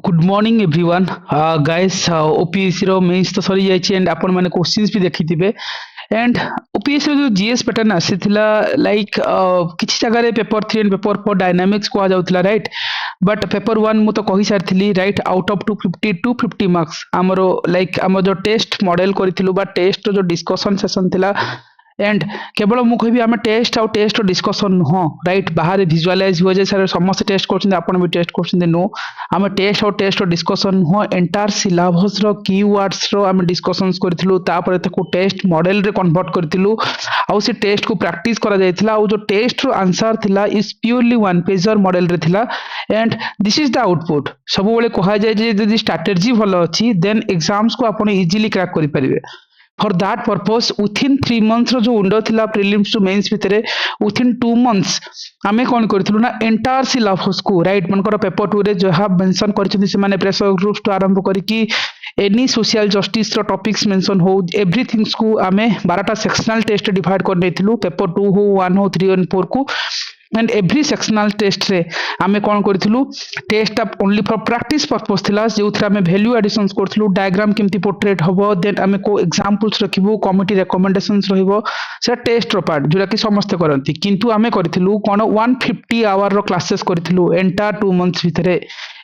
Good morning everyone guys OPSC RO mains तो सरी जाइए एंड आपण माने क्वेश्चंस भी देखिथिबे एंड ओपीएससी रो जो जीएस पैटर्न आसीथिला लाइक किछि जगह रे पेपर 3 एंड पेपर 4 डायनामिक्स को आ जाउतला राइट बट पेपर 1 मु तो कहि सारथिली राइट आउट ऑफ 250 मार्क्स हमरो लाइक हम जो टेस्ट मॉडल करिथिलु बा टेस्ट जो डिस्कशन सेशन थिला एंड केवल मु कहबी आम टेस्ट आउ टेस्ट डिस्कशन नुह राइट बाहर विजुअलाइज हो जाए सर समस्त टेस्ट कर आपण भी टेस्ट कर नो आम टेस्ट आउ टेस्ट डिस्कशन नुह एंटायर सिलेबस रो कीवर्ड्स रो आम डिस्कशंस करथिलु तापर ताको टेस्ट मॉडल रे कन्वर्ट करथिलु आउ से टेस्ट को प्रैक्टिस करा जायथिला आउ जो टेस्ट रो आंसर थिला is purely one pager model रे थिला and this is the output सब बेले कहा जाय जे यदि स्ट्रैटेजी भलो अछि देन एग्जाम्स को आपण इजीली क्रैक करि परिबे for that purpose within 3 months रो जो विंडो थिला प्रीलिम्स टू मेंस भितरे विथिन 2 मंथ्स आमे कोन करथिलु ना एंटायर सिलेबस को राइट मनकर पेपर 2 रे जो हैव मेंशन करछथि से माने प्रेशर ग्रुप्स टू आरंभ करी कि एनी सोशल जस्टिस रो टॉपिक्स मेंशन हो एवरीथिंग्स को आमे 12टा सेक्शनल टेस्ट डिवाइड कर नेथिलु पेपर 2 हो 1 हो 3 और 4 को एंड एवरी सेक्शनल टेस्ट रे आमे कोन करथिलु test up only for practice purpose थिला जे उथरा आमे वैल्यू एडिशंस करथिलु डायग्राम केमती पोर्ट्रेट हबो देन आमे को एग्जांपल्स रखिबु कमिटी रिकमेंडेशंस रहिबो से टेस्ट रो पार्ट जोरा कि समस्त करंती किंतु आमे करथिलु कोन 150 आवर रो क्लासेस करथिलु एंटायर 2 मंथ्स भितरे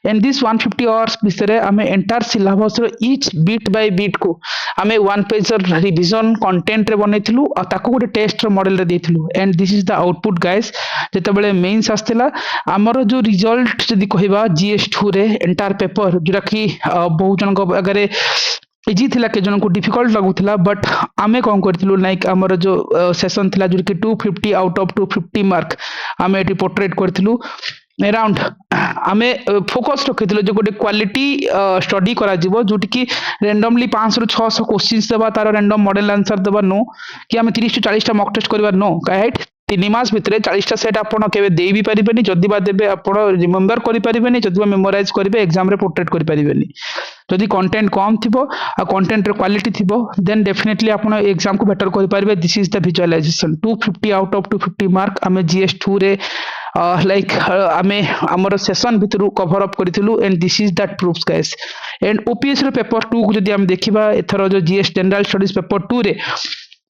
एंड दिस 150 आवर्स भितरे आमे एंटायर सिलेबस रो ईच बिट बाय बिट को आमे वन पेज रिवीजन कंटेंट रे बनेथिलु आ ताको गोटे टेस्ट रो मॉडल रे देथिलु and this is the output guys जेतेबेले मेंस आस्थिला हमर जो रिजल्ट जदी कहबा जीएस2 रे एंटायर पेपर जोरा कि बहुत जन को अगर इजी थिला के जन को डिफिकल्ट लगुथिला बट आमे कोन करथिलु लाइक हमर जो सेशन थिला जो कि 250 आउट ऑफ 250 मार्क आमे एटी पोर्ट्रेट करथिलु अराउंड आमे फोकस रखिथिलु जो गोटे क्वालिटी स्टडी करा जिवो जोटी कि रैंडमली 500 रु 600 क्वेश्चंस देबा तार रैंडम मॉडल आंसर देबा नो कि आमे 30 टू 40 टा मॉक टेस्ट करबा नो राइट 3 मास भितरे 40 टा सेट आपण केबे देई भी परिबेनी जदी बा देबे आपण रिमेंबर करि परिबेनी जदी बा मेमोराइज करिवे एग्जाम रे पोर्ट्रेट करि परिबेनी जदी कंटेंट कम थिबो आ कंटेंट रे क्वालिटी थिबो देन डेफिनेटली आपण एग्जाम को बेटर करि परिबे this is the visualization 250 out of 250 mark आमे जीएस2 रे लाइक आमे हमर सेशन भितरु कवर अप करिथिलु and this is that proofs guys and OPS रे पेपर 2 को जदी हम देखिबा एथरो जो जीएस जनरल स्टडीज पेपर 2 रे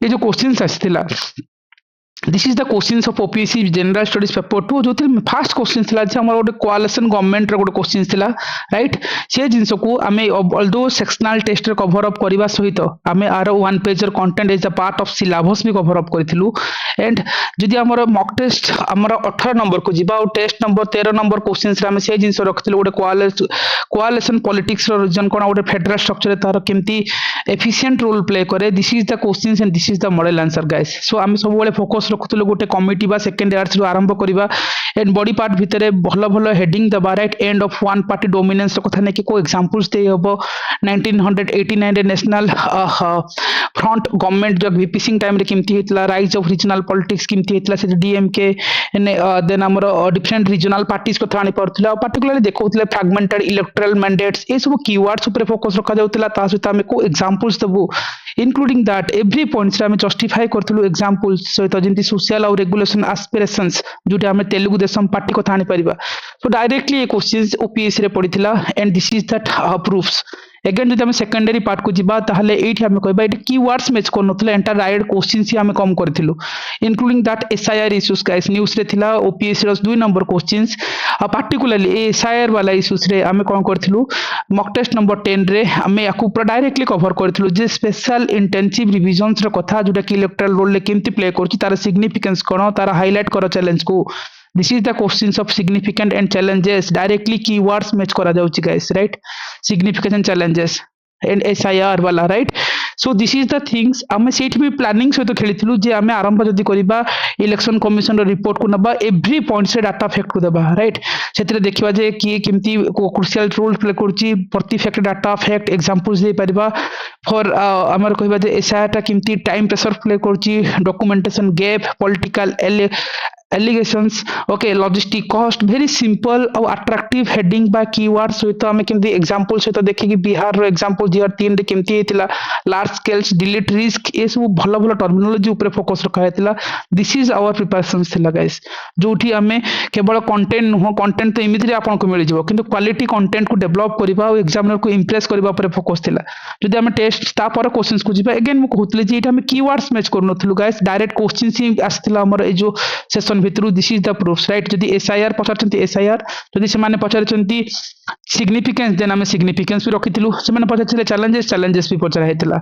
ये जो क्वेश्चंस आस्थिला this is the questions of OPSC general studies paper 2 जो फर्स्ट क्वेश्चन थिला जे हमर गोटे कोआलिशन गवर्नमेंट रे गोटे क्वेश्चन थिला राइट से जिंस को आमे ऑल्दो सेक्शनल टेस्ट रे कवर अप करबा सहित आमे आर वन पेज रे content is the part of syllabus भी कवर अप करथिलु एंड जदी हमर मॉक टेस्ट हमर 18 नंबर को जिबा और टेस्ट नंबर 13 नंबर क्वेश्चंस रे आमे से जिंस रखथिलु गोटे कोआलिशन पॉलिटिक्स रो रीजन कोन गोटे फेडरल स्ट्रक्चर तार केमती एफिशिएंट रोल प्ले करे this is the questions and this is the model answer guys so आमे सब बेले फोकस रखुतले गोटे कमिटी बा सेकंड इयर्स रो आरंभ करिबा एंड बॉडी पार्ट भितरे भलो भलो हेडिंग दबा right end of one party dominance रो कथा ने कि को एग्जांपल्स दे हबो 1989 रे नेशनल फ्रंट गवर्नमेंट जो वीपी सिंह टाइम रे केमती हेतला राइज ऑफ रीजनल पॉलिटिक्स केमती हेतला से डीएमके देन हमर डिफरेंट रीजनल पार्टीज को थानी पड़थिला पर्टिकुलरली देखौथिले फ्रैगमेंटेड इलेक्टोरल मैंडेट्स ए सब कीवर्ड्स ऊपर फोकस रखा जाउतिला ता सहित हमें को examples दबु including that every points रे हमें जस्टिफाई करथिलु एग्जांपल्स सहित जेंति सोशल और रेगुलेशन एस्पिरेशंस जोटे हमें तेलुगु देशम पार्टी को थानी परिबा सो डायरेक्टली ये क्वेश्चंस ओपीएससी रे पड़िथिला and this is that proofs again जब हम सेकेंडरी पार्ट को जिबा ताहले एठी हमें कहबा एठी कीवर्ड्स मैच करनथले एंटायर राइट क्वेश्चंस ही हमें कम करथिलु including that SIR issues guys news रे थिला ओपीएससी रो 2 नंबर क्वेश्चंस पर्टिकुलरली एसआईआर वाला इश्यूज रे हमें कोन करथिलु मॉक टेस्ट नंबर 10 रे हमें याकू पूरा डायरेक्टली कवर करथिलु जे स्पेशल इंटेंसिव रिविजन्स रो कथा जोटा कि इलेक्टोरल रोल ले केमती प्ले करछि तार सिग्निफिकेंस कोन तार हाईलाइट करो चैलेंज को this is the questions of significant and challenges directly keywords match करा जाउची guys right significant and challenges and SIR वाला right so this is the things हमें सेठ भी प्लानिंग सहित खेलिथिलु जे हमें आरंभ जदी करिबा इलेक्शन कमिशन रो रिपोर्ट को नबा एवरी पॉइंट से डाटा फैक्ट को देबा राइट सेतरे देखिबा जे की केमती क्रुशियल रोल प्ले करची प्रति फैक्ट डाटा फैक्ट एग्जांपल्स दे परिबा फॉर हमर कहबा जे एसआईआर टा केमती टाइम प्रेशर प्ले करची documentation gap political allegations okay logistic cost very simple और अट्रैक्टिव हेडिंग बा कीवर्ड सहित आम केमती एग्जांपल सहित देखिए बिहार रो एग्जांपल 2003 रे केमती हेतिला लार्ज स्केल्स डिलीट रिस्क ए सब भलो भलो टर्मिनोलॉजी ऊपर फोकस रखा हेतिला दिस इज आवर प्रिपरेशंस थिला गाइस जोठी आमे केवल कंटेंट नुह कंटेंट तो इमिडिएटली आपन को मिल जिवो किंतु क्वालिटी कंटेंट को डेवलप करबा और एग्जामिनर को इंप्रेस करबा ऊपर फोकस थिला जदि आमे टेस्ट ता पर क्वेश्चंस को जिबा अगेन मु कहतले जे एटा आमे कीवर्ड्स मैच करनथलु गाइस डायरेक्ट क्वेश्चंस ही आस्थिला हमर ए जो सेशन भितरु this is the proof right जदि एसआईआर पचारचंती एसआईआर जदि से माने पचारचंती सिग्निफिकेंस देन आमे सिग्निफिकेंस भी रखिथिलु से माने पचारथिले चैलेंजेस भी पचार हेतिला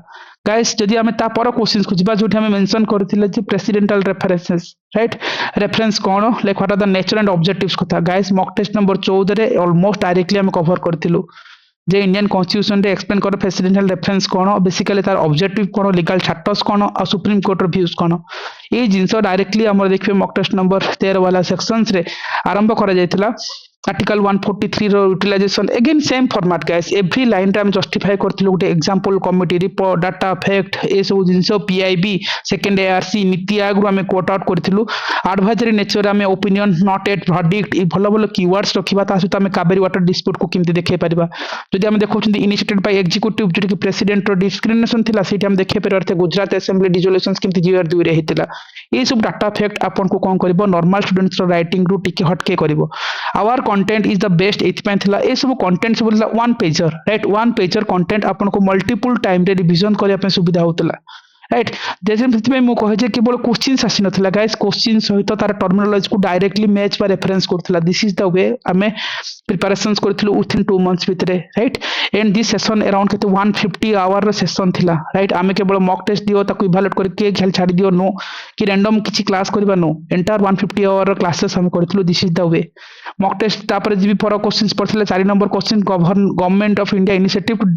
गाइस जदि आमे ता पर क्वेश्चंस को जिबा जोठी आमे मेंशन करथिले जे प्रेसिडेंशियल रेफरेंसेस राइट रेफरेंस कोन like what are the nature and objectives कथा गाइस मॉक टेस्ट नंबर 14 रे ऑलमोस्ट डायरेक्टली आमे कवर करथिलु जे इंडियन कॉन्स्टिट्यूशन रे एक्सप्लेन कर प्रेसिडेंशियल रेफरेंस कोन बेसिकली तार ऑब्जेक्टिव कोन लीगल स्टेटस कोन और सुप्रीम कोर्ट रो व्यूज कोन ए जिंस डायरेक्टली हमर देखिबे मॉक टेस्ट नंबर 13 वाला सेक्शंस रे आरंभ करा जायतिला आर्टिकल 143 रो utilization again same format guys every line रे हम जस्टिफाई करथिलु गोटे example committee report data fact ए सब जिंस PIB second ARC NITI Aayog हम कोट आउट करथिलु एडवाइजरी नेचर हम ओपिनियन नॉट एट वर्डिक्ट ए भलो भलो कीवर्ड्स रखिबा ता सहित हम कावेरी वाटर डिस्प्यूट को केमति देखै परिबा जदि हम देखौछंती इनिशिएटेड बाय एग्जीक्यूटिव जति प्रेसिडेंट रो डिस्क्रिमिनेशन थिला सेठी हम देखै परिबा गुजरात असेंबली डिसोल्यूशंस केमति जीआर 2 रे हेतिला ए सब डाटा फैक्ट आपन को कोन करबो नॉर्मल स्टूडेंट्स रो राइटिंग रू टिके हटके करबो our content is the best एथपाई थिला ए सब कंटेंट सब one pager right one pager content आपन को मल्टीपल टाइम रे रिवीजन करिया पे सुविधा होतला राइट जैसे मु कहे केवल क्वेश्चंस आसी नथिला गाइस क्वेश्चन सहित तार टर्मिनोलॉजी को डायरेक्टली मैच बा रेफरेंस करथिला दिस इज द वे आमे प्रिपरेशंस करथिलु विथिन 2 मंथ्स भितरे right and this session around केते 150 आवर रो सेशन थिला राइट आमे केवल मॉक टेस्ट दियो ताको इवैल्यूएट करके खेल छाडी दियो नो कि रैंडम किछि क्लास करबा नो एंटायर 150 आवर रो क्लासेस हम करथिलु this is the way mock test तापर जीबी फॉर क्वेश्चंस पड़थिला 4 number question government of India initiative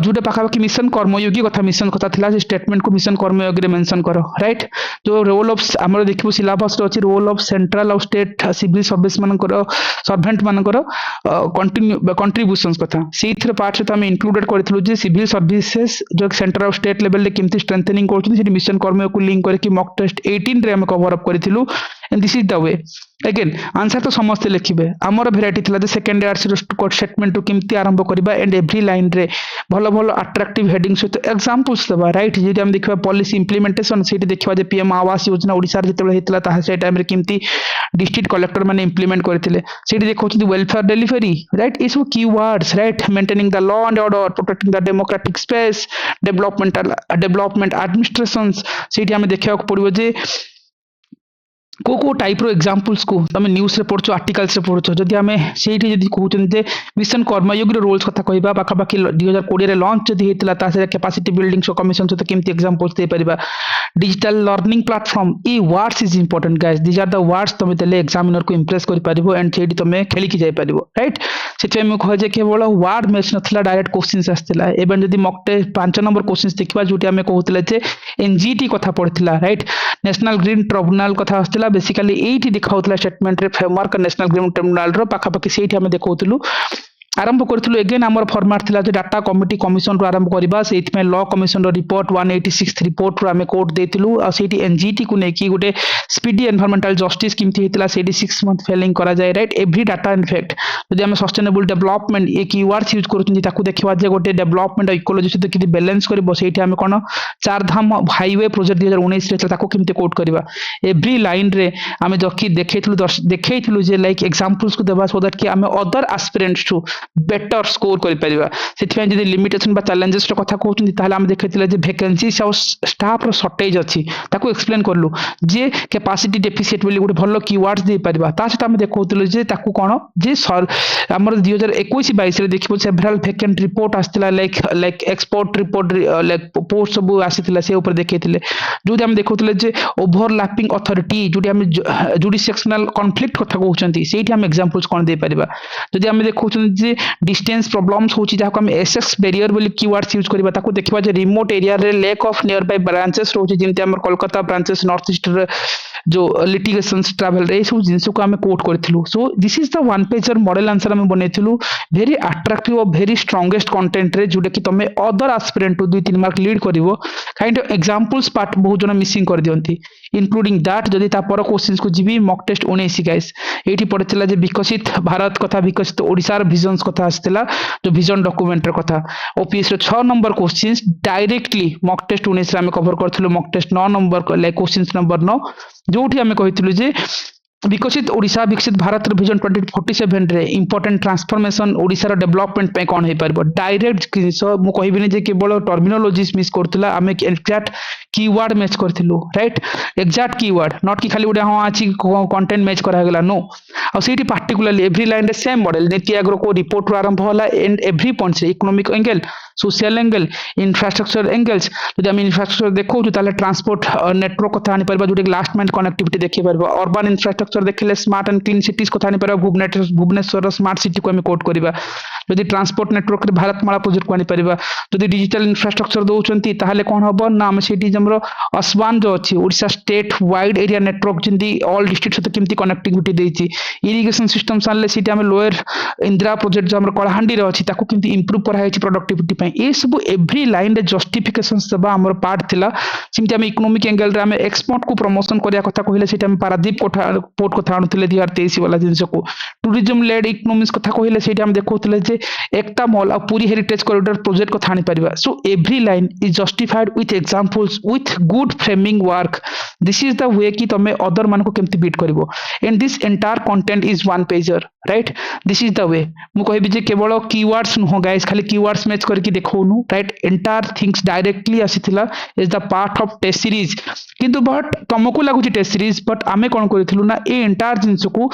जोटे पाखापाखि मिशन कर्मयोगी कथा मिशन कथा थिला जे स्टेटमेंट को मिशन कर्मयोगी रे मेंशन करो राइट जो रोल ऑफ हमर देखिबो सिलेबस रो अछि रोल ऑफ सेंट्रल और स्टेट सिविल सर्विस मान करो सर्वेंट मान करो कंट्रीब्यूशंस कथा सेथरे पार्ट से हम इंक्लूडेड करथिलु जे सिविल सर्विसेज जो सेंट्रल और स्टेट लेवल रे केमति स्ट्रेंथनिंग करथि से मिशन कर्मयोगी को लिंक करके मॉक टेस्ट 18 रे हम कवर अप करथिलु and this is the way again answer तो समस्त लिखिबे हमर वेराइटी थिला जे सेकंड ईयर स्टेटमेंट टू केमति आरंभ करबा एंड एवरी लाइन रे भलो भलो अट्रैक्टिव हेडिंग सहित एग्जांपल्स देबा राइट जे हम देखबा पॉलिसी इंप्लीमेंटेशन सेठी देखबा जे पीएम आवास योजना ओडिसा रे जेतेबे हेतला ता से टाइम रे केमति डिस्ट्रिक्ट कलेक्टर माने इंप्लीमेंट करथिले सेठी देखौछथि welfare delivery right is keywords right maintaining the law and order protecting the democratic space development administrations सेठी हम देखिबा पड़िबो जे को टाइप रो एग्जांपल्स को तमे न्यूज़ रे पढछो आर्टिकल्स रे पढछो जदि हमें सेठी जदि कहउछन जे मिशन कर्मयोगी रो रोल्स कथा कहबा बाकी बाकी 2020 रे लॉन्च जदि हेतला ता से कैपेसिटी बिल्डिंग सो कमीशन तो केमति एग्जांपल्स दे परिबा डिजिटल लर्निंग प्लेटफॉर्म ई words is important guys these are the words तमे देले एग्जामिनर को इंप्रेस करि परिबो एंड सेठी तमे खेली की जाय परिबो राइट सेठी हम कह जे केवल वर्ड मैच नथला डायरेक्ट क्वेश्चंस आस्थिला एबन जदि मॉक टेस्ट 5 नंबर क्वेश्चंस देखबा जोटी हमें कहउतले जे एनजीटी कथा पढथिला राइट नेशनल ग्रीन ट्रिब्यूनल कथा आस्थिला बेसिकली एटी दिखाउतला स्टेटमेंट रे फ्रेमवर्क नेशनल ग्रीन ट्रिब्यूनल रो पाखापाखि सेठी हमें देखौतलु आरंभ करथिलु अगेन हमर फॉर्मेट थिला जे डाटा कमिटी कमिशन रो आरंभ करबा सेठी में लॉ कमिशन रो रिपोर्ट 186 रिपोर्ट रो हमें कोड देथिलु आ सेठी एनजीटी को नेकी गुटे स्पीडी एनवायरमेंटल जस्टिस किमथि हेतिला सेठी 6 मंथ फेलिंग करा जाय right every data in fact जदि हम सस्टेनेबल डेवलपमेंट ए कीवर्ड्स यूज करथुनी ताकू देखिबा जे गोटे डेवलपमेंट इकोलॉजी से किति बैलेंस करबो सेठी हम कोन चार धाम हाईवे प्रोजेक्ट 2019 रे ताकू किमथि कोड करबा एवरी लाइन रे हम जकी देखैथिलु जे लाइक एग्जांपल्स को देबा सो दैट कि हम other aspirants to better score करि परिबा सेठी जदि लिमिटेशन बा चैलेंजेस रो कथा कहउछन ताहले हम देखैतिले जे वैकेंसीज और स्टाफ रो शॉर्टेज अछि ताकू एक्सप्लेन करलु जे कैपेसिटी डेफिसिट बोली गुटे भलो कीवर्ड्स दे परिबा ता से हम देखौतिले जे ताकू कोन जे हमर 2021 22 रे देखिबो सेवरल वैकेंट रिपोर्ट आस्तिला like export report like post सब आसीतिला से ऊपर देखैतिले जोदि हम देखौतिले जे ओवरलैपिंग अथॉरिटी जोदि हम जुडिशियनल कॉन्फ्लिक्ट कथा कहउछंती सेठी हम एग्जांपल्स कोन दे परिबा जोदि हम देखौछन जे डिस्टेंस प्रॉब्लम्स होची जाको हम एसएक्स बैरियर बोली कीवर्ड्स यूज करबा ताको देखबा जे रिमोट एरिया रे lack of near by branches रोची जिनते हमर कोलकाता ब्रांचेस नॉर्थ ईस्ट रे जो लिटिगेशन ट्रैवल रे सब जिंस को आम कोट करूँ। So this is the one pager model answer आम बनईलु भेरी अट्राक्टिव और भेरी स्ट्रंगेस्ट कंटेंट रे जोटा कि तुम other aspirant to 2-3 mark lead करिवो। काइंड ऑफ एग्जांपल्स पार्ट बहुत जन मिसिंग कर दियंती इंक्लूडिंग दैट। जदि ता पर क्वेश्चंस को जीवी मॉक टेस्ट 19 गाइस एठी पड़ितला जे विकसित भारत कथा विकसित ओडिसार विजन्स कथा आस्तिला जो विजन डॉक्यूमेंट रे कथा। ओपीएस रे 6 number questions directly mock test 19 रे हम कवर करथिलु। Mock test 9 number like questions number 9 जोठी हम कहिथिलु जे विकसित ओडिशा विकसित भारत विजन 2047 रे इंपोर्टेंट ट्रांसफॉर्मेशन ओडिशा डेवलपमेंट पे कौन हो पार डायरेक्ट मु कहबिनी जे केवल टर्मिनोलॉजीज मिस करथिला आमे एक्जैक्ट कीवर्ड मैच करथिलु राइट एक्जैक्ट कीवर्ड नॉट कि खाली उडा हां अछि कंटेंट मैच करा गेला नो आ सेठी पार्टिकुलरली एवरी लाइन रे सेम मॉडल नीति आयोग को रिपोर्ट रो आरंभ होला एंड एवरी पॉइंट से economic angle social angle infrastructure angles जदि हम इंफ्रास्ट्रक्चर देखौ ताले ट्रांसपोर्ट नेटवर्क कथा आनी परबा जोटी लास्ट माइल कनेक्टिविटी देखि परबा अर्बन इंफ्रास्ट्रक्चर देखले स्मार्ट एंड क्लीन सिटीज कथा आनी परबा भुवनेश्वर स्मार्ट सिटी को हम कोट करबा जदि ट्रांसपोर्ट नेटवर्क रे भारतमाला प्रोजेक्ट को आनी परबा जदि डिजिटल इंफ्रास्ट्रक्चर दोउचंती ताले कोन हबो ना हम सेठी हमरो अस्वान जो अछि Odisha state wide area network जिंदी ऑल डिस्ट्रिक्ट सहित केमती कनेक्टिविटी देछि इरिगेशन सिस्टम साले सेठी हम लोअर इंदिरा प्रोजेक्ट जो हमर कलाहांडी रे अछि ताको केमती इंप्रूव करा हेछि प्रोडक्टिविटी पई ए सब एवरी लाइन रे जस्टिफिकेशंस दबा हमर पार्ट थिला सिमती हम इकोनॉमिक एंगल रे हम एक्सपोर्ट को प्रमोशन करिया कथा कहिले सेठी हम पारादीप कोठा पोर्ट कथा आनुथिले 2023 वाला जिंस को टूरिज्म लेड इकोनॉमिक्स कथा कहिले सेठी हम देखौथिले जे एकता मॉल आ पूरी हेरिटेज कॉरिडोर प्रोजेक्ट कथा आनी परिबा so every line is justified with examples with good framing work this is the way कि तमे अदर मान को केमती बीट करिवो and this entire content is one pager right this is the way मु कहबी जे केवल कीवर्ड्स नो गाइस खाली कीवर्ड्स मैच करके देखौनु राइट एंटायर थिंग्स डायरेक्टली आसीथिला is the part of test series किंतु बट तुमको लागुची टेस्ट सीरीज बट आमे कोन करिथिलु ना ए एंटायर जिंस को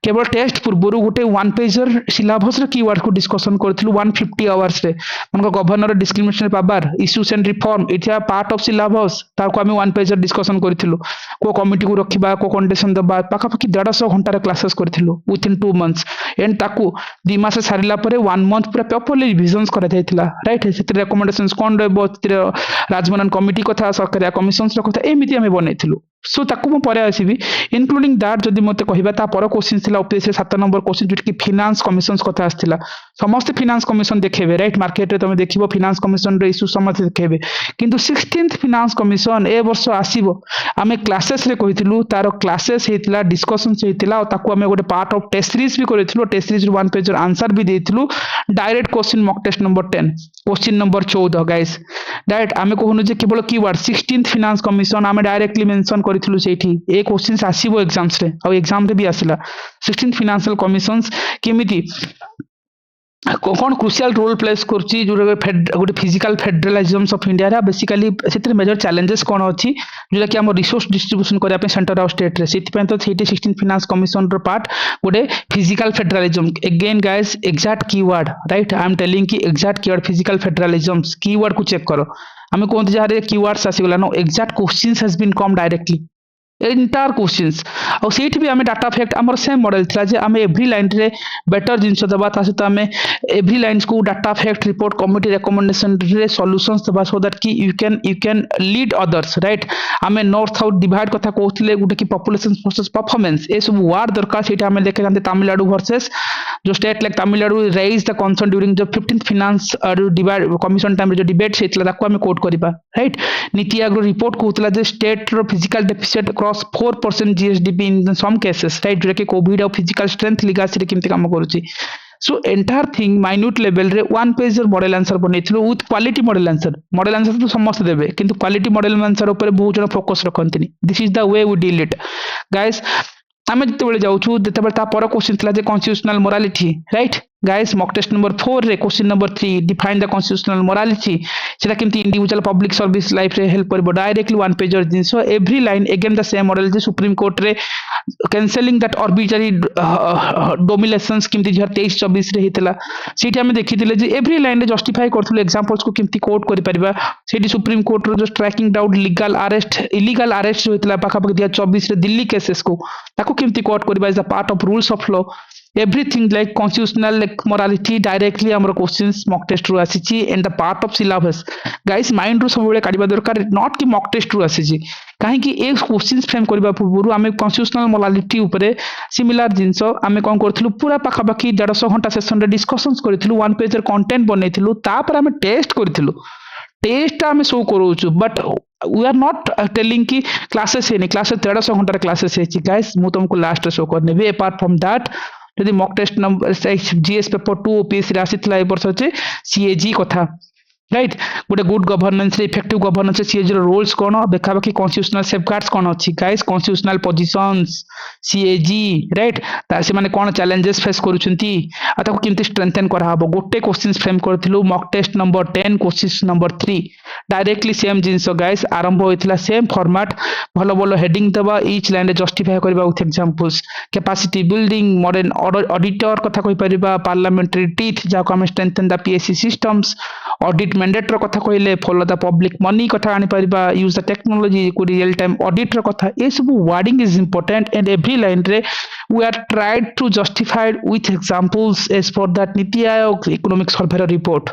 केवल टेस्ट पूर्व गोटे वन पेजर सिलेबस रे कीवर्ड को डिस्कशन करथिलु 150 आवर्स रे मनका governor discrimination power issues and reform इथिया पार्ट ऑफ सिलेबस ताको आमे वन पेजर डिस्कशन करथिलु को कमिटी को रखिबा को कंडीशन दबा पाखा पाखी 150 घंटा रे क्लासेस करथिलु विथ इन 2 मंथ्स एंड ताको 2 मास सारिला परे 1 मंथ पूरा प्रॉपर्ली रिविजन्स करा जायतिला राइट सेति रिकमेंडेशंस कोन रहबो राजमनन कमिटी कथा सरकारी कमिशन्स रो कथा एमिति आमे बनैथिलु सो ताको मो परे आसीबी इंक्लूडिंग दैट जदि मते कहिबा ता पर क्वेश्चन थिला ओपीएस 7 नंबर क्वेश्चन जोट कि फाइनेंस कमिशन्स कथा आस्थिला समस्त फाइनेंस कमिशन देखेबे राइट मार्केट रे तमे देखिबो फाइनेंस कमिशन रे इश्यू समस्त देखेबे किंतु 16th फाइनेंस कमिशन ए वर्ष आसीबो आमे क्लासेस रे कहिथिलु तारो क्लासेस हेतिला डिस्कशंस हेतिला और ताको आमे गोटे पार्ट ऑफ टेस्ट सीरीज भी करिथिलु test series one pager answer भी देथिलु direct question mock test number 10 question number 14 guys direct आमे कहनु जे केवल कीवर्ड 16th फाइनेंस कमिशन आमे डायरेक्टली मेंशन करिथिलु सेठी ए क्वेश्चंस आसीबो एग्जाम्स रे और एग्जाम रे भी आसिला 16th फाइनेंशियल कमिशंस केमिति कौन क्रुशियल रोल प्लेस करछि जो गोटे फिजिकल फेडरलिज्म ऑफ इंडिया रा बेसिकली सेतिर मेजर चैलेंजेस कोन अछि जोला कि हम रिसोर्स डिस्ट्रीब्यूशन करिया पे सेंटर ऑफ स्टेट रे सेति पे तो 16th फाइनेंस कमिशन रो पार्ट गोटे physical federalism again guys exact keyword right I am telling कि exact keyword physical federalism keyword को चेक करो हमें कोन जहारे कीवर्ड्स आसी गला no exact questions has been come directly entire questions और सेठी भी हमें डाटा फैक्ट हमर सेम मॉडल थिला जे हमें एवरी लाइन रे बेटर जिंस दबा ता सहित हमें एवरी लाइन्स को data fact report committee recommendation रे सॉल्यूशंस दबा सो दैट कि you can lead others right हमें नॉर्थ साउथ डिवाइड कथा कहथिले गुटे कि पॉपुलेशन वर्सेस परफॉर्मेंस ए सब वार्ड दरकार सेठी हमें देखे जानते तमिलनाडु वर्सेस जो state like Tamil Nadu raise the concern during the 15th finance divide commission time जो डिबेट सेतला ताको हमें कोट करबा राइट नीति आयोग रिपोर्ट कहथिला जे स्टेट रो fiscal deficit cross 4% GSDP in some cases right जो कि कोविड और फिजिकल स्ट्रेंथ लिगासी रे केमती काम करूची so entire thing minute level रे वन पेजर मॉडल आंसर बनैथिलु विथ क्वालिटी मॉडल आंसर तो समस्त देबे किंतु क्वालिटी मॉडल आंसर ऊपर बहुत जन फोकस रखंतिनी this is the way we deal it guys आमे जते बेले जाउछु जते बेले ता पर क्वेश्चन थिला जे constitutional morality right guys mock test number 4 रे question number 3 define the constitutional morality सेटा केमती इंडिविजुअल पब्लिक सर्विस लाइफ रे हेल्प करबो डायरेक्टली वन पेजर जिंस every line again the same model जे सुप्रीम कोर्ट रे कैंसलिंग दैट आर्बिट्ररी डोमिनेशंस केमती 2023-24 रे हितला सेठी हमें देखिथिले जे एवरी लाइन रे जस्टिफाई करथुले एग्जांपल्स को केमती कोट करि परिबा सेठी सुप्रीम कोर्ट रो जो tracking down legal arrest illegal arrest जो हितला पाखा पाखी 2024 रे दिल्ली केसेस को ताको केमती कोट करबा is the part of rules of law everything like constitutional like morality directly ଆମର questions mock test ରୁ ଆସିଛି and the part of syllabus guys mind ରୁ ସବୁବେଳେ କାଢିବା ଦରକାର not କି mock test ରୁ ଆସିଛି କାହିଁକି ଏ questions frame କରିବା ପୂର୍ବରୁ ଆମେ constitutional morality ଉପରେ similar ଜିନିଷ ଆମେ କଣ କରିଥିଲୁ ପୁରା ପାଖାପାଖି 150 ଘଣ୍ଟା ସେସନରେ ଡିସ୍କସନ୍ସ କରିଥିଲୁ ୱାନ୍ ପେଜର କଣ୍ଟେଣ୍ଟ ବନେଇଥିଲୁ ତାପରେ ଆମେ ଟେଷ୍ଟ କରିଥିଲୁ टेस्ट आम शो करूँ but we are not telling कि क्लासेस है क्लासेस 150 घंटार क्लासेस है गाइस मु तुमको लास्ट शो करनेबी अपार्ट फ्रॉम दैट जदि mock test number GS paper 2 OPSC आसीथिला ए वर्ष जे सीएजी कथा राइट गोटे good governance effective governance CAG roles कौन बेखाबाखी कॉन्स्टिट्यूशनल सेफगार्ड्स कौन अच्छी guys constitutional positions CAG right से माने कौन चैलेंजेस फेस करूछंती आ ताको केमती स्ट्रेंथन करा हबो गोटे क्वेश्चंस फ्रेम करथिलु mock test number 10 question number 3 directly same जिंस गाइस आरंभ होइथिला सेम फॉर्मेट भलो भलो हेडिंग दबा ईच लाइन रे जस्टिफाई करबा with examples capacity building modern auditor कथा कहि परिबा पार्लियामेंटरी टीथ जाको हम strengthen the PSC systems audit mandate कथा कहले फॉलो द पब्लिक मनी कथा आनी परिबा यूज द टेक्नोलॉजी को रियल टाइम ऑडिट कथा ए सब wording is important and every line रे we are tried to justified with examples as for that NITI Aayog economic survey report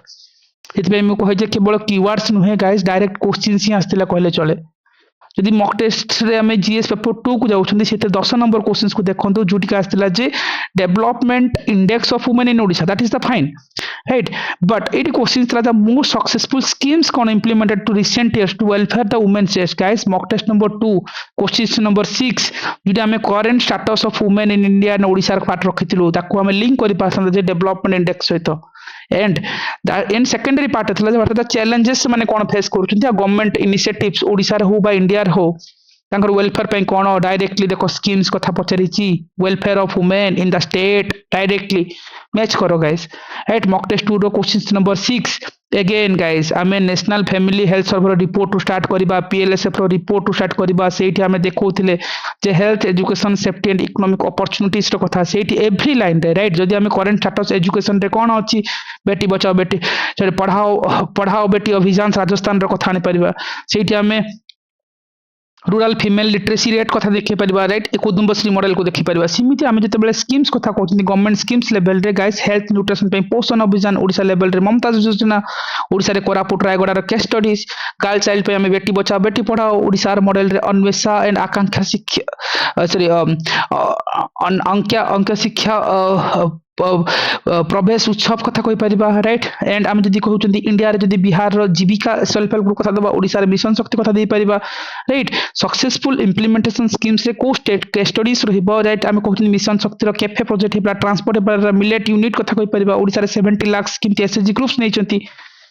इतबे मैं कहि जे केवल कीवर्ड्स नुहे गाइस डायरेक्ट क्वेश्चंस ही आस्तिला कहले चले यदि मॉक टेस्ट रे हमें जीएस पेपर 2 को जाउछंदी सेते 10 नंबर क्वेश्चंस को देखंतु जोटी का आस्तिला जे development index of women in Odisha that is the fine right but it questions are the most successful schemes con implemented to recent years to welfare the women's chest guys mock test number 2 question number 6 जोटा हमें current status of women in India and Odisha र part रखिथिलु ताको हमें link करि पासंद जे development index सहित एंड इन सेकेंडरी पार्ट थला जे द चैलेंजेस माने कोन फेस करूछंती गवर्नमेंट इनिशिएटिव्स ओडिशा र हो बा इंडिया र हो तांकर वेलफेयर पे कौन डायरेक्टली देखो स्कीम्स कथा पचारिची welfare of women in the state directly match करो गाइस राइट मॉक टेस्ट 2 रो क्वेश्चन नंबर 6 अगेन गाइस आमे national family health survey report to start करिबा पीएलएसएफ रो रिपोर्ट टू स्टार्ट करिबा सेठी हमें देखौथिले जे health education safety and economic opportunities रो कथा सेठी एवरी लाइन रे राइट जदि हमें करंट स्टेटस एजुकेशन रे कोन अछि बेटी बचाओ बेटी सॉरी पढ़ाओ बेटी अभियान राजस्थान रो कथा आनी परिबा सेठी हमें रूरल फीमेल लिटरेसी रेट कथा देखि परिबा राइट कुदुम्बश्री मॉडल को देखि परिबा सिमिति आमे जते स्कीम्स कथा कहउछनी गवर्नमेंट स्कीम्स लेवल रे गाइस हेल्थ न्यूट्रिशन पे पोषण अभियान ओडिशा लेवल रे ममता योजना ओडिशा रे कोरापुट रायगड़ा रे केस स्टडीज गर्ल चाइल्ड पे आमे बेटी बचाओ बेटी पढ़ाओ ओडिशा रे मॉडल रे अन्वेषा एंड आकांक्षा शिक्षा सॉरी अंक शिक्षा प्रवेश उत्सव कथा कहि परिबा राइट एंड आम जदि कहउछंती इंडिया रे जदि बिहार रो जीविका सेल्फ हेल्प ग्रुप कथा दबा ओडिसा रे मिशन शक्ति कथा दे परिबा राइट सक्सेसफुल इंप्लीमेंटेशन स्कीम्स रे को स्टेट के स्टडीज रहिबो राइट आम कहउछंती मिशन शक्ति रो कैफे प्रोजेक्ट हिबा ट्रांसपोर्ट हिबा मिलेट यूनिट कथा कहि परिबा ओडिसा रे 70 लाख स्कीम एसएचजी ग्रुप्स नैचंती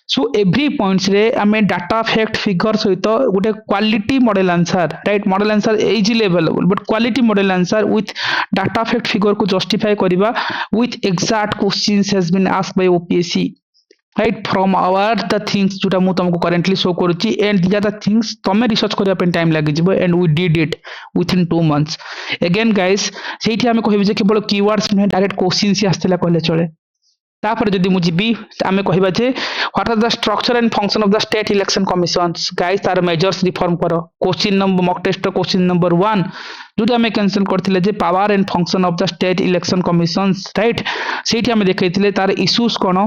सो एवरी पॉइंट्स रे आमे डाटा फैक्ट फिगर सहित गोटे quality model answer right model answer easy level but quality model answer with data fact figure को जस्टिफाई करिबा with exact questions has been asked by OPSC right from our the things जोटा मु तुमको currently show करूची and these are the things तमे research करिया पे time लागि जिवो and we did it with in 2 months again guys सेठी हमें कहबे जे केवल कीवर्ड्स में डायरेक्ट क्वेश्चंस ही आस्तेला कहले चले तापर जदि मु जीबी आमे कहिबा जे what are the structure and function of the state election commissions guys तार मेजर्स रिफॉर्म करो question number mock test question number 1 जोटा हमें कैंसिल करथिले जे power and function of the state election commissions right सेठी हमें देखैथिले तार इश्यूज कोन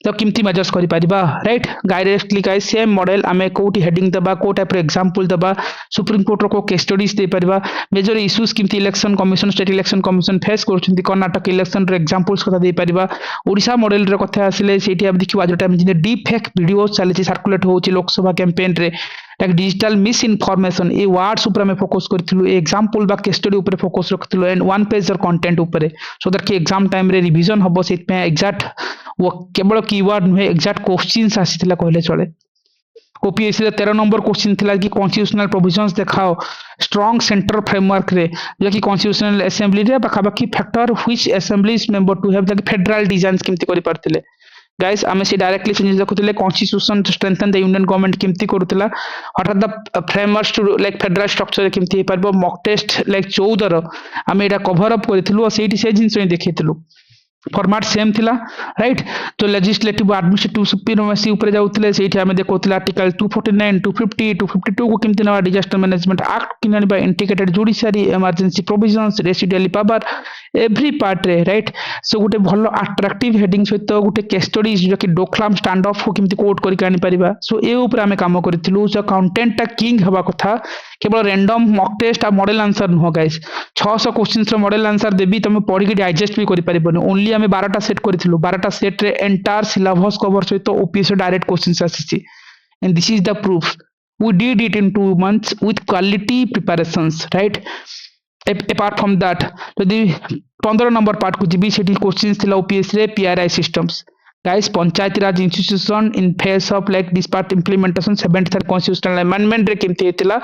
तो किमती मेजर्स करि परिबा right directly guys same model आमे कोठी हेडिंग दबा को टाइप रे एग्जांपल दबा सुप्रीम कोर्ट रो को केस स्टडीज दे परिबा मेजर इश्यूज किमती election commission state election commission face करछंती कर्नाटक इलेक्शन रे एग्जांपल्स कथा दे परिबा ओडिशा मॉडल रे कथा आसिले सेठी हम देखिबा जो टाइम जे डीप फेक वीडियो चलिछि सर्कुलेट होछि लोकसभा कैंपेन रे लाइक डिजिटल मिस इनफॉरमेशन ए वर्ड्स ऊपर में फोकस करथिलु एग्जांपल बा केस स्टडी ऊपर फोकस रखथिलु एंड वन पेज र कंटेंट ऊपर सो दैट कि एग्जाम टाइम रे रिवीजन हबो सेट पे एग्जैक्ट वो केवल कीवर्ड नुहे एग्जैक्ट क्वेश्चंस आसीथिला कहले चले ओपीएससी रे 13 नंबर क्वेश्चन थिला कि कॉन्स्टिट्यूशनल प्रोविजंस देखाओ स्ट्रांग सेंटर फ्रेमवर्क रे जो कि कॉन्स्टिट्यूशनल असेंबली रे बाकी factor which assemblies member to have the federal designs केमती करि परथिले गाइस आमे से डायरेक्टली चेंज देखुथिले constitution to strengthen the union government केमती करूथिला what are the frameworks to like federal structure केमती हे परबो मॉक टेस्ट लाइक 14 रो आमे एटा कवर अप करथिलु और सेठी से जिंस देखैथिलु फॉर्मेट सेम थिला राइट तो लेजिस्लेटिव एडमिनिस्ट्रेटिव सुप्रीमेसी ऊपर जाउतले सेठी हमें देखौतले आर्टिकल 249 250 252 को केमती नवा डिजास्टर मैनेजमेंट एक्ट किननि बा integrated judiciary emergency provisions residual power every part रे राइट। सो गोटे भल अट्राक्टिव हेडिंग सहित गोटे केस स्टडी जो कि डोकलाम स्टैंड ऑफ को केमती कोट करके आनी परिबा। सो ए ऊपर आमे काम करथिलु। सो कंटेंट टा किंग हवा कथा, केवल रैंडम मॉक टेस्ट आ मॉडल आंसर नुह गाइस। 600 क्वेश्चंस रो मॉडल आंसर देबी, तुम पढ़ी के डाइजेस्ट भी करि परिबनो। ओनली आमे 12टा सेट करथिलु, 12टा सेट रे एंटायर सिलेबस कवर सहित ओपीएस डायरेक्ट क्वेश्चंस आसीछि। And this is the proof we did it in 2 months with quality preparations, right? Apart from that, যদি 15 नंबर पार्ट को जीबी सेठी क्वेश्चंस थिला ओपीएस रे PRI systems guys. Panchayati raj institution in face of like this part implementation 73rd constitutional amendment रे केमती हेतिला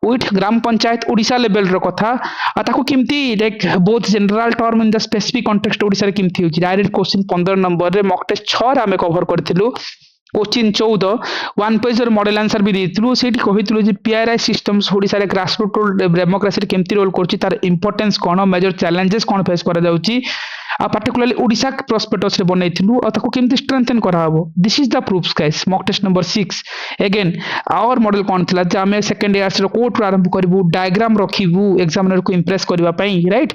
with gram panchayat Odisha level रो कथा आ ताको केमती like both general term in the specific context Odisha रे केमती होची। डायरेक्ट क्वेश्चन 15 नंबर रे मॉक टेस्ट 6 रे हमें कवर करथिलु। Question 14 one page model answer भी देथिलु। सेठी कहितलु जे पीआरआई सिस्टम्स ओडिसा रे ग्रासरूट डेमोक्रेसी रे केमती रोल करची, तार इंपोर्टेंस कोन, मेजर चैलेंजेस कोन फेस करा जाउची, आ पर्टिकुलरली ओडिसा प्रोस्पेक्टस रे बनैथिलु आ ताको केमती स्ट्रेंथन करा हबो। This is the proofs guys. Mock test number 6 again our model कोन थिला जे हमें सेकंड इयर्स रो कोड आरंभ करबु, डायग्राम रखिबु एग्जामिनर को इंप्रेस करबा पई, राइट।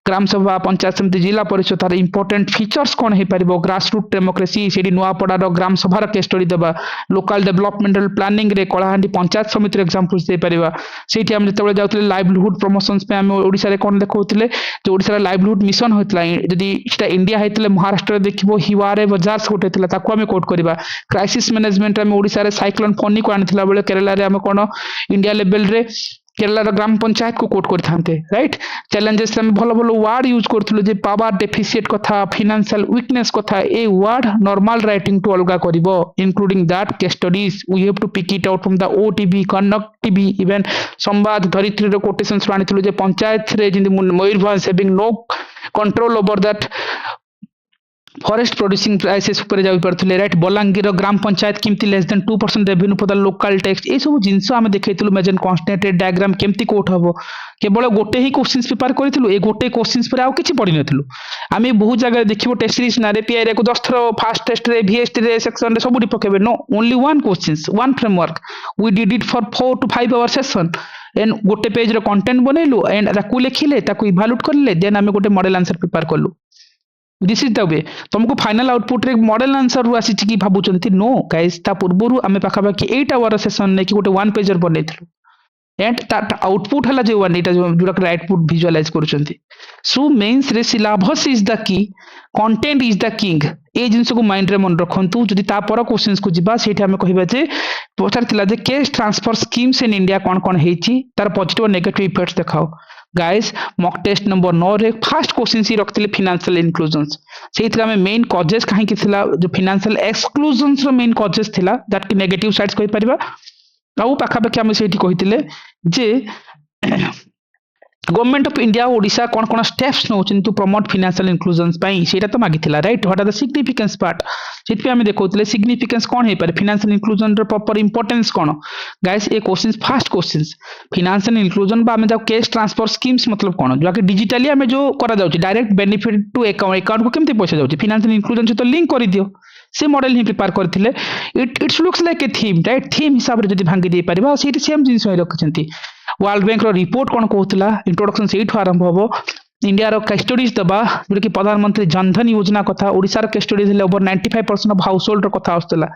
ग्राम सभा, पंचायत समिति, जिला परिषद तार इंपोर्टेंट फीचर्स कौन है पारिबो, ग्रासरूट डेमोक्रेसी सेठी नुआपड़ार ग्राम सभार केस स्टडी देबा, लोकल डेवलपमेंटल प्लानिंग रे कलाहांडी पंचायत समिति रे एग्जांपल्स दे परिबा। सेठी हम जतबे जाउतले लाइवलीहुड प्रमोशंस पे हम ओडिसा रे कोन देखौतले जे ओडिसा रे लाइवलीहुड मिशन होतला। जदी सेटा इंडिया हेतले महाराष्ट्र रे देखिबो हिवारे बाजार से होतेतला, ताको हम कोट करबा। क्राइसिस मैनेजमेंट रे हम ओडिसा रे साइक्लोन फनी को आनिथिला बेले केरला रे हम कोन इंडिया लेवल रे केरला ग्राम पंचायत को कोट करते, राइट। चैलेंजेस में भल भल वर्ड यूज करथुलो जे पावर डेफिसिएट कथा, फाइनेंशियल वीकनेस कथा, ए वर्ड नॉर्मल राइटिंग टू अलगा करिवो, including that case studies we have to pick it out from the OTV, Kanak TV, even Sambad, Dharitri रो कोटेशंस आनिथिलो जे पंचायत रे जिंदी Mayurbhanj having no control over that forest producing prices ऊपर जाई परथले, राइट। बलांगीर ग्राम पंचायत केमती less than 2% revenue for the local tax, ए सब जिंस आमे देखैतलु। मेजन कॉन्स्टेंटेड डायग्राम केमती कोट हबो, केवल गोटे ही क्वेश्चंस प्रिपेयर करितलु। ए गोटे क्वेश्चंस पर आउ किछि पढि नथिलु। आमे बहुत जगह देखिबो टेस्ट सीरीज ना रे पीआईआर को 10 थरो फास्ट टेस्ट रे वीएसटी रे सेक्शन रे सबुडी पकेबे। No, only one questions, one framework, we did it for 4 to 5 hour session. And गोटे पेज रो कंटेंट बनेलु एंड ताकू लिखिले, ताकू इवैल्यूएट करले, देन आमे गोटे मॉडल आंसर प्रिपेयर करलु। This is the way. तुमको फाइनल आउटपुट रे मॉडल आंसर रु आसी कि भाबुचंती? नो गाइस, ता पूर्वरु आमे पाखापाखि 8 आवर सेशन ने कि गोटे वन पेजर बनैथिलु एंड ता आउटपुट हला जे वन, एटा जोडा के आउटपुट विजुअलाइज करूचंती। सो मेंस रे syllabus is the key, content is the king. ए जिंस को माइंड रे मन रखंतु। जदि ता पर क्वेश्चंस को जिबा, सेठी हमें कहिबा जे पचार थिला जे cash transfer schemes in India कोन कोन हेची, तार पॉजिटिव और नेगेटिव इफेक्ट्स देखाओ। गाइस मॉक टेस्ट नंबर 9 रे फर्स्ट क्वेश्चन सी रखथिले फाइनेंशियल इंक्लूजन्स। सेइथरा में मेन कॉजेस काहे कि थिला, जो फाइनेंशियल एक्सक्लूजन्स रो मेन कॉजेस थिला, दैट कि नेगेटिव साइड्स कहि परिबा। आउ पाखापाखि आमे सेठी कहिथिले जे गवर्नमेंट ऑफ इंडिया ओडिशा कौन कौन स्टेप्स नौचन टू प्रमोट फाइनेंशियल इंक्लूजन्स पाई, सेटा तो मागिथिला, right. What are the significance part, सेठी आमे देखौतले सिग्निफिकेंस कोन हे पारे, फाइनेंशियल इंक्लूजन रो प्रॉपर इंपोर्टेंस कोन। गाइस ए questions, first questions financial inclusion बा आमे जो केस ट्रांसफर स्कीम्स मतलब कोन, जो कि डिजिटली आमे जो करा जाउची डायरेक्ट बेनिफिट टू अकाउंट को केमते पैसा जाउची, फाइनेंशियल इंक्लूजन से तो लिंक करि दियो। से मॉडल ही प्रिपेयर करथिले। It's looks like a theme, right. Theme हिसाब रे जदि भांगी दे परिबा, सेठी सेम जिंस होय रखचंती। वर्ल्ड बैंक रो रिपोर्ट कोन कहउतला, इंट्रोडक्शन से इठो आरंभ होबो। इंडिया रो कस्टडीज दबा, जो कि प्रधानमंत्री जनधन योजना कथा, ओडिसा रो कस्टडीज ले ओवर 95% ऑफ हाउस होल्ड रो कथा आस्तला।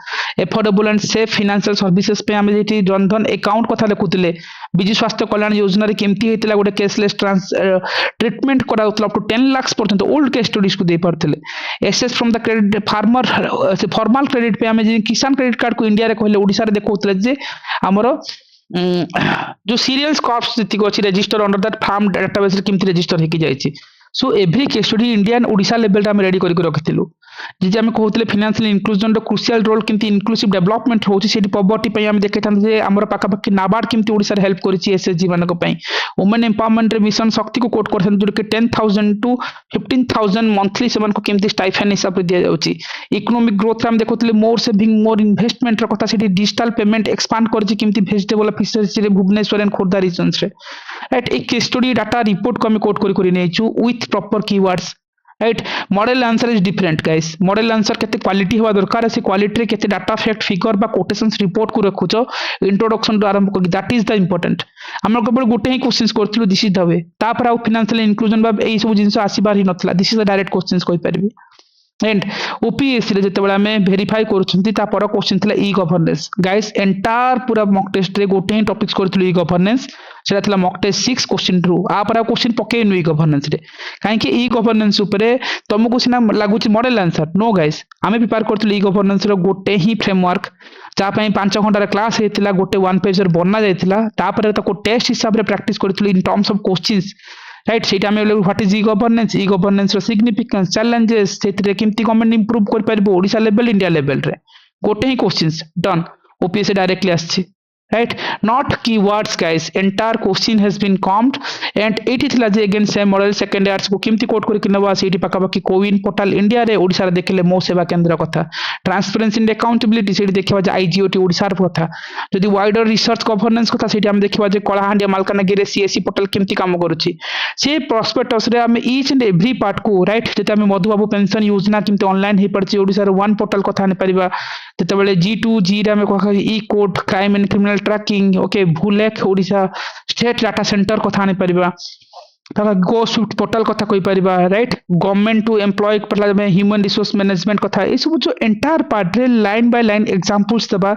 Affordable and safe financial services पे आमे जेठी जनधन अकाउंट कथा लेखुतले। बिजु स्वास्थ्य कल्याण योजना रे केमती हेतला गोटे कैशलेस ट्रीटमेंट करा होतला, अप टू 10 लाख पर्यंत ओल्ड कस्टडीज को दे परथले। Access from the credit farmer, से फॉर्मल क्रेडिट पे आमे जे किसान क्रेडिट कार्ड को इंडिया रे कहले ओडिसा रे देखौतले जे हमरो जो सीरियल्स क्रॉप्स जति को अछि register under that farm database रे केमती रजिस्टर हेकि जायछि। So every case study Indian Odisha level रे हम रेडी करि रखिथिलु। जे हम कहउतले फाइनेंशियल इंक्लूजन रो क्रुशियल रोल केमती इंक्लूसिव डेवलपमेंट होछि, सेठी पॉवर्टी पे हम देखैथान जे हमर पाका पाकी नाबार्ड केमती ओडिसा रे हेल्प करिछि एसएसजी मानको पई। वुमेन एम्पावरमेंट रे मिशन शक्ति को कोट करथन, जो कि 10,000 to 15,000 मंथली से मानको केमती स्टाइफेंड हिसाब रे दिया जाउछि। इकोनॉमिक ग्रोथ रे हम देखौतले मोर सेविंग मोर इन्वेस्टमेंट रो कथा, सेठी डिजिटल पेमेंट एक्सपांड करछि केमती वेजिटेबल फिशरीज रे भुवनेश्वर एंड खोर्धा रीजन्स रे, राइट। एक केस स्टडी डाटा रिपोर्ट को हम कोट करि नेछु with proper keywords, right model answer is different guys model answer केते क्वालिटी हवा दरकार से क्वालिटी रे केते डाटा फैक्ट फिगर बा कोटेशंस रिपोर्ट को रखुचो इंट्रोडक्शन रो आरंभ कर दैट इज द इंपोर्टेंट हम केवल गोटे ही क्वेश्चंस करथिलु दिस इज द वे तापर आ फाइनेंशियल इंक्लूजन बा एई सब जिंस आसीबार ही नथला this is the direct questions कहि परबी एंड ओपीएससी रे जेते बेला में वेरीफाई करूछंती ता पर क्वेश्चन थिला ई गवर्नेंस गाइस एंटायर पूरा मॉक टेस्ट रे गोटे ही टॉपिक्स करथिलु ई गवर्नेंस सेटा थिला मॉक टेस्ट 6 क्वेश्चन रु आ पर क्वेश्चन पकेनु ई गवर्नेंस रे काहे कि ई गवर्नेंस ऊपर तुमको सिना लागुची मॉडल आंसर नो गाइस आमे प्रिपेयर करथिलु ई गवर्नेंस रो गोटे ही फ्रेमवर्क जा पई 5 घंटा रे क्लास हेतिला गोटे वन पेजर बना जायतिला तापर ताको टेस्ट हिसाब रे प्रैक्टिस करथिलु in terms of questions right सेटा में व्हाट इज ई गवर्नेंस रो सिग्निफिकेंस चैलेंजेस सेतरे केमती गवर्नमेंट इंप्रूव कर परबो ओडिसा लेवल इंडिया लेवल रे गोटे ही क्वेश्चंस डन ओपीएससी डायरेक्टली आछि right not keywords guys entire question has been combed and एटी थिला जे again same model second years को केमती कोड करि किनबा सेठी पाका बाकी कोविन पोर्टल इंडिया रे ओडिसा रे देखले मो सेवा केंद्र कथा ट्रांसपेरेंसी एंड अकाउंटेबिलिटी सेठी देखबा जे आईजीओटी ओडिसा रे कथा जदि वाइडर रिसर्च गवर्नेंस कथा सेठी हम देखबा जे कलाहांडिया मालकानगिरी रे सीएससी पोर्टल केमती काम करूची से प्रोस्पेक्टस रे हम ईच एंड एवरी पार्ट को राइट जते हम मधुबाबू पेंशन योजना केमती ऑनलाइन हे पड़ची ओडिसा रे वन पोर्टल कथा ने परिबा जते बेले जी2जी रे हम कहा ई code crime and criminal tracking okay Bhulekh Odisha state data centre कथा आनी परिबा गो स्विफ्ट पोर्टल कथा कहि परिबा राइट गवर्नमेंट टू एम्प्लॉय पटला में ह्यूमन रिसोर्स मैनेजमेंट कथा ए सब जो एंटायर पार्ट रे लाइन बाय लाइन एग्जांपल्स दबा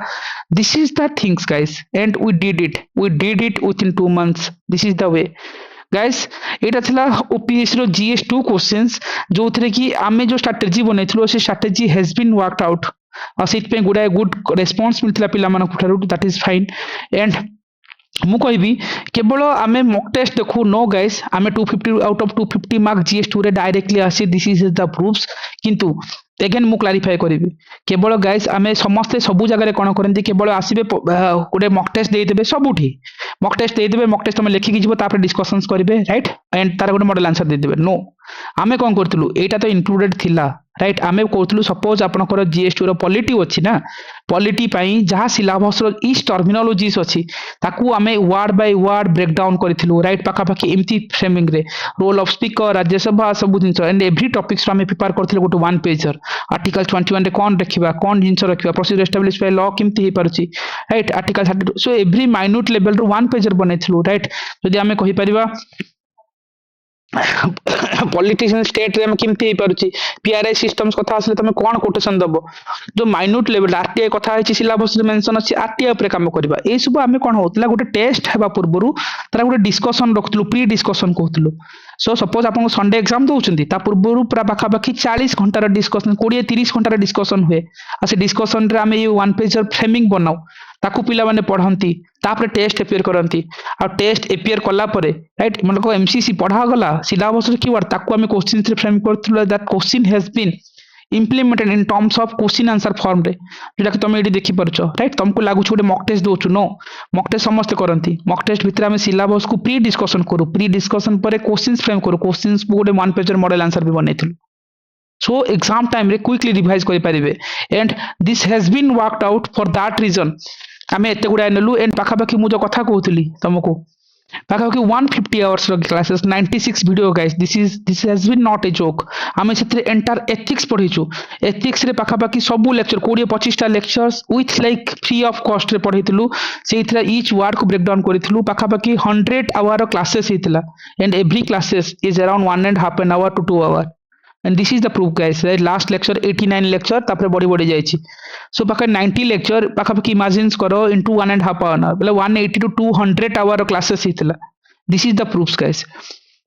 this is the things guys and we did it with in 2 months this is the way guys एटा थिला ओपीएससी रो जीएस2 क्वेश्चंस जो थरे कि आमे जो स्ट्रेटजी बनेथिलो से strategy has been worked out और सीट पे गुड रेस्पॉन्स मिलथिला पिला मानक ठारू दैट इज फाइन एंड मु कहबी केवल आमे मॉक टेस्ट देखु नो गाइस आमे 250 आउट ऑफ 250 मार्क जीएस2 रे डायरेक्टली आसी दिस इज द प्रूफ्स किंतु अगेन मु क्लारिफाई करिवि केवल गाइस आमे समस्त सब जगह रे कोन करंती केवल आसीबे गोटे मॉक टेस्ट दे देबे सबुठी मॉक टेस्ट दे देबे मॉक टेस्ट हम लिखि कि जिवो तापर डिस्कशंस करिवे राइट एंड तार गोटे मॉडल आंसर दे देबे नो आमे कोन करतलु एटा तो इंक्लूडेड थिला राइट आमे कहतलु सपोज आपनकर जीएस2 रो पॉलिटी अछि ना पॉलिटी पई जहा सिलेबस रो इस टर्मिनोलॉजीज अछि ताकू आमे word by word break down करथिलु राइट पाखा पाखी एमती फ्रेमिंग रे रोल ऑफ स्पीकर राज्यसभा सब जिंस एंड एवरी टॉपिक्स रो आमे प्रिपेयर करथिलु गोटे वन पेजर आर्टिकल 21 रे कोन रखिबा कोन जिंस रखिबा प्रोसीजर एस्टैब्लिश बाय लॉ केमती हे परछि right article 32 so every minute level रो वन पेजर बनेथिलु राइट जदि आमे कहि परिबा पॉलिटिशियन स्टेट रे हम केमती हे परछि पीआरआई सिस्टम्स कथा असले तमे कोन कोटेशन दबो जो माइन्यूट लेवल आरटीआई कथा है सिलेबस रे मेंशन अछि आरटीआई ऊपर काम करबा ए सब आमे कोन होतला गोटे टेस्ट हेबा पूर्वरु तारा गोटे डिस्कशन रखतलु प्री डिस्कशन कहतलु सो सपोज आपन संडे एग्जाम दोउचंती ता पूर्वरु पूरा बाखा बाखी 40 घंटा रो डिस्कशन 20 30 घंटा रो डिस्कशन हुए आ से डिस्कशन रे आमे ये वन पेजर फ्रेमिंग बनाऊ ताकू पिला माने पढंती तापर test appear करंती a test appear कला परे राइट मतलब को एमसीसी पढ़ा गला सिलेबस रे कीवर्ड ताकू हमें क्वेश्चन रे फ्रेम करथुला that question has been implemented in terms of question answer form रे जेटा कि तुम एडी देखि परछो राइट तुमको लागु छोटे मॉक टेस्ट दोछु नो मॉक टेस्ट समस्त करंती मॉक टेस्ट भितर हमें सिलेबस को प्री डिस्कशन करू प्री डिस्कशन परे क्वेश्चंस फ्रेम करू क्वेश्चंस गोटे वन पेजर मॉडल आंसर भी बनेथिलु सो एग्जाम टाइम रे क्विकली रिवाइज करि परिबे and this has been worked out for that reason आमे एते गुडा नेलु एंड पाखा पाखी मु जो कथा कहउतली तुमको पाखा पाखी 150 आवर्स रो classes 96 video guys this has been not a joke आमे सेते एंटायर एथिक्स पढिछु एथिक्स रे पाखा पाखी सब लेक्चर 20 25 टा lectures with like free of cost रे पढितलु सेइथरा ईच वर्ड को ब्रेक डाउन करितलु पाखा पाखी 100 आवर क्लासेस हेतिला and every classes is around 1.5 an hour to 2 hour and this is the proof guys right last lecture 89 lecture तापर बड़ी बड़ी जाईची सो पाखा 90 lecture पाखा पाखी इमेजिन करो into 1.5 hour मतलब 180 to 200 hour क्लासेस हितला this is the proofs guys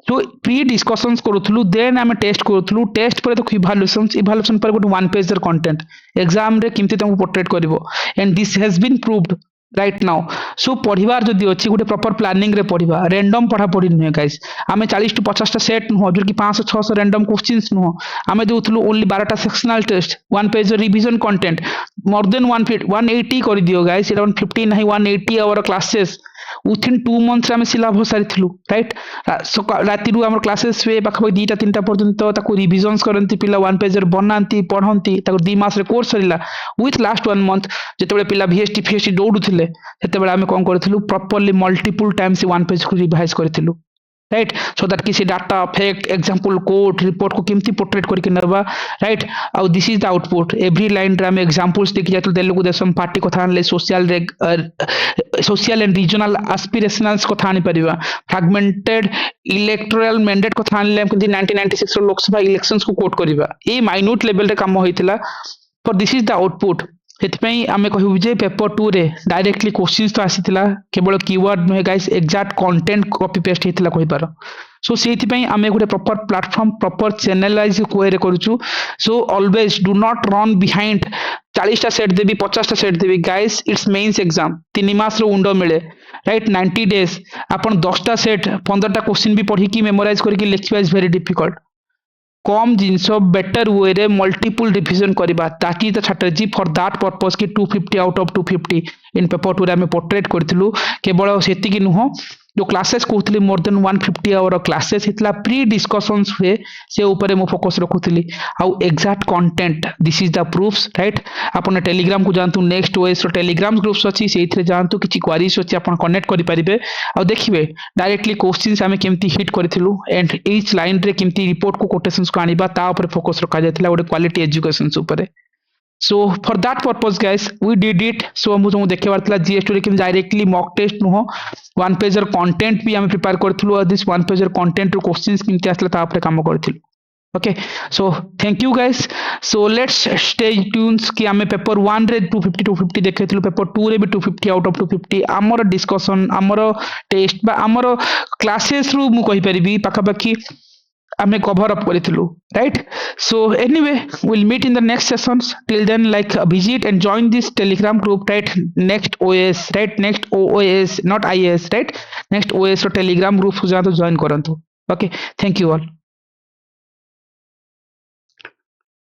so pre discussions करूथलु then हम टेस्ट करूथलु टेस्ट पर तो इवैल्यूएशन पर गोटे वन पेजर कंटेंट एग्जाम रे किमती तुमको पोर्ट्रेट करिवो and this has been proved right now so पढ़िबार जदि अछि गोटे प्रॉपर प्लानिंग रे पढ़िबा रैंडम पढ़ा पढ़ी नुहे गाइस आमे 40 टू 50 टा सेट नुह जो कि 500 600 रैंडम क्वेश्चंस नुह आमे देउथलु ओनली 12 टा sectional test one page revision content more than 180 कर दियो गाइस अराउंड 50 नहीं 180 आवर क्लासेस within 2 months रे आमे सिलेबस सारिथिलु राइट राति रु हमर क्लासेस वे पाखा 2 टा 3 टा पर्यंत ताको रिवीजन्स करंती पिला वन पेजर बनांती पढंती ताको 2 मास रे कोर्स सरिला विथ लास्ट 1 मंथ जेतेबेले पिला वीएसटी फीएसटी दौडुथिले सेतेबेले आमे कोन करथिलु properly multiple times one page को रिवाइज करथिलु राइट सो दैट किसी data fact example code report को केमती पोर्ट्रेट करके नबा राइट आउ this is the output every line रे हम एग्जांपल्स देखि जातु तेलुगु देशम पार्टी कथा आनले सोशल एंड रीजनल एस्पिरेशनल्स कथा आनी परिबा फ्रैगमेंटेड इलेक्टोरल मैंडेट कथा आनले हम 1996 रो लोकसभा इलेक्शंस को कोट करबा ए माइन्यूट लेवल रे काम होइतिला for this is the output ସେଥିପାଇଁ ଆମେ କହିବୁ ଯେ ପେପର 2 ରେ डायरेक्टली क्वेश्चंस तो आसीथिला केवल कीवर्ड नुहे guys exact content copy paste हेतिला कहिपार सो सेथिପାଇଁ ଆମେ ଗୋଟେ प्रॉपर प्लेटफॉर्म प्रॉपर चैनलाइज कोए रे करूछु so always do not run behind 40 टा सेट देबी 50 टा सेट देबी गाइस इट्स मेंस एग्जाम 3 मास रो उंडो मिले राइट 90 डेज अपन 10 टा सेट 15 टा क्वेश्चन भी पढ़ी की मेमोराइज करके लिखिबा इज वेरी डिफिकल्ट कम जिनस बेटर वे रे मल्टीपल रिविजन करबा that is the strategy for that purpose कि 250 आउट ऑफ 250 इन पेपर 2 रे हम पोर्ट्रेट करथिलु केवल सेति कि नुह जो क्लासेस कहउतली मोर देन 150 आवर क्लासेस हितला प्री डिस्कशंस हुए से ऊपर मो फोकस रखुतली आउ exact content this is the proofs right अपन टेलीग्राम को जानतु नेक्स्ट ओएस रो टेलीग्राम ग्रुप्स अछि सेइथरे जानतु किछि क्वेरीज अछि अपन कनेक्ट करि परिबे आउ देखिबे डायरेक्टली क्वेश्चंस हमें केमती हिट करथिलु एंड ईच लाइन रे केमती रिपोर्ट को कोटेशंस को आनिबा ता ऊपर फोकस रखा जायतिला ओडे क्वालिटी एजुकेशन ऊपर so for that purpose guys we did it so हम जो देखे बारतला जीएस2 रे कि डायरेक्टली मॉक टेस्ट नुह वन पेजर कंटेंट भी हम प्रिपेयर करथिलु और दिस वन पेजर कंटेंट रो क्वेश्चंस किमती आसला ता ऊपर काम करथिलु okay so thank you guys so let's stay tunes कि हमें पेपर 1 रे 250 देखेथिलु पेपर 2 रे भी 250 आउट ऑफ 250 हमर डिस्कशन हमर टेस्ट बा हमर क्लासेस रू मु कहि परिबी पाखा पाखी हमें कवर अप करिथिलु right so anyway we'll meet in the next sessions till then like visit and join this telegram group right next os right next oos not is right next os or telegram group को जा तो join करंतु okay thank you all